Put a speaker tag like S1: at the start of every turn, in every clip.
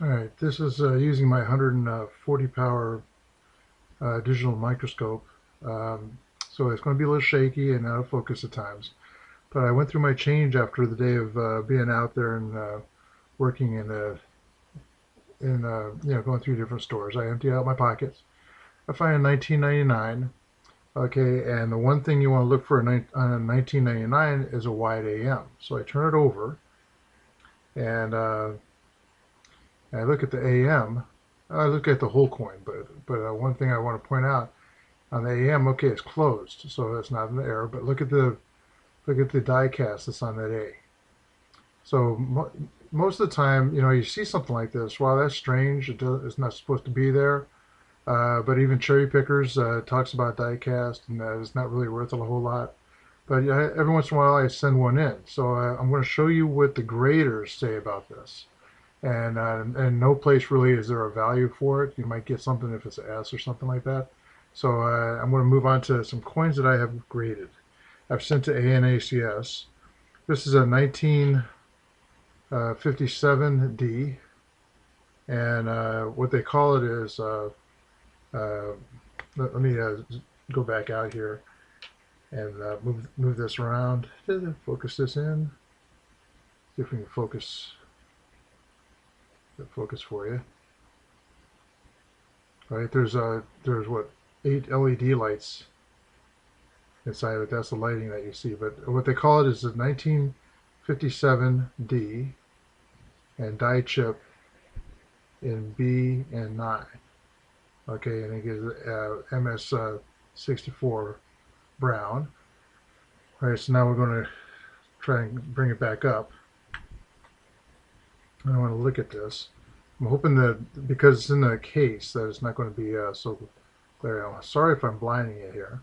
S1: All right, this is using my 140 power digital microscope. Um, so it's going to be a little shaky and out of focus at times. But I went through my change after the day of being out there and working in going through different stores. I emptied out my pockets. I find a 1999. Okay, and the one thing you want to look for on a 1999 is a wide AM. So I turn it over and I look at the AM. I look at the whole coin, but one thing I want to point out on the AM, okay, it's closed, so it's not in the error. But look at the die cast that's on that A. So most of the time, you see something like this. Wow, that's strange. It's not supposed to be there. But even Cherry Pickers talks about die cast, and that it's not really worth a whole lot. But yeah, every once in a while, I send one in. So I'm going to show you what the graders say about this. And no place really is there a value for it. You might get something if it's an S or something like that. So I'm going to move on to some coins that I have graded. I've sent to ANACS. This is a 1957D, and what they call it is, uh, let me go back out here and move this around. Focus this in. See if we can focus the focus for you. All right, there's what 8 LED lights inside of it. That's the lighting that you see. But what they call it is a 1957D and die chip in B and 9. Okay, and it gives MS64 brown. All right, so now we're going to try and bring it back up. I want to look at this. I'm hoping that because it's in the case that it's not going to be so clear. I'm sorry if I'm blinding you here,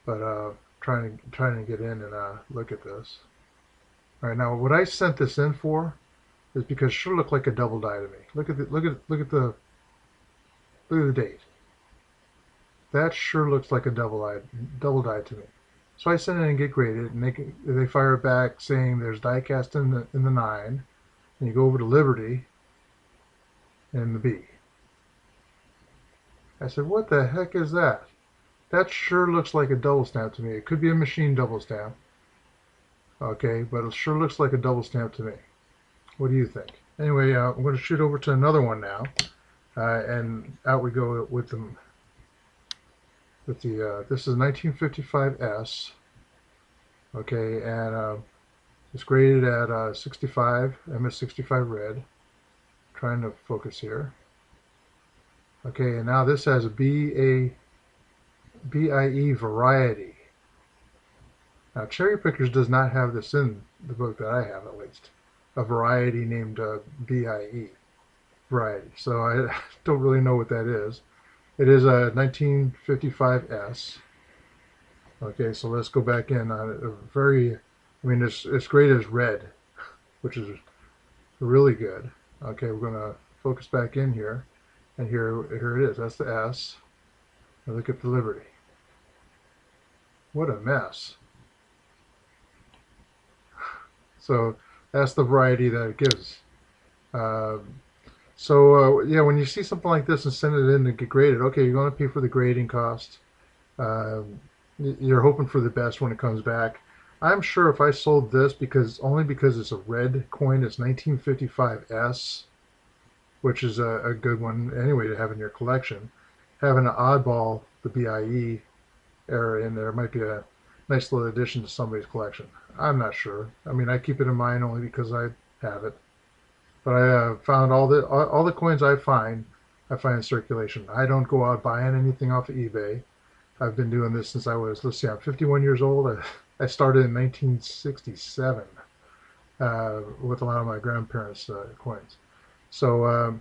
S1: but trying to get in and look at this. All right, now what I sent this in for is because it sure looked like a double die to me. Look at the date. That sure looks like a double die to me. So I send it and get graded, and they fire back saying there's die cast in the 9, and you go over to Liberty in the B. I said, what the heck is that? That sure looks like a double stamp to me. It could be a machine double stamp, okay, but it sure looks like a double stamp to me. What do you think? Anyway, I'm going to shoot over to another one now, and out we go with them. This is 1955S, okay, and it's graded at 65, MS65 red. Trying to focus here. Okay, and now this has a BIE variety. Now, Cherry Pickers does not have this in the book that I have, at least. A variety named BIE variety. So I don't really know what that is. It is a 1955S. Okay, so let's go back in on it's graded as red, which is really good. Okay, we're going to focus back in here, and here it is. That's the S. Now look at the Liberty. What a mess. So that's the variety that it gives. Uh, yeah, when you see something like this and send it in to get graded, okay, you're going to pay for the grading cost. Um, you're hoping for the best when it comes back. I'm sure if I sold this only because it's a red coin, it's 1955S, which is a good one anyway to have in your collection. Having an oddball, the BIE era in there might be a nice little addition to somebody's collection. I'm not sure. I mean, I keep it in mind only because I have it. But I found all the coins I find in circulation. I don't go out buying anything off of eBay. I've been doing this since I was, let's see, I'm 51 years old. I started in 1967 with a lot of my grandparents' coins. So,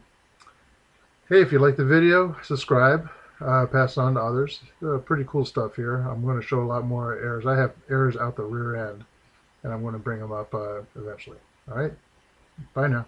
S1: hey, if you like the video, subscribe, pass it on to others. Pretty cool stuff here. I'm going to show a lot more errors. I have errors out the rear end, and I'm going to bring them up eventually. All right, bye now.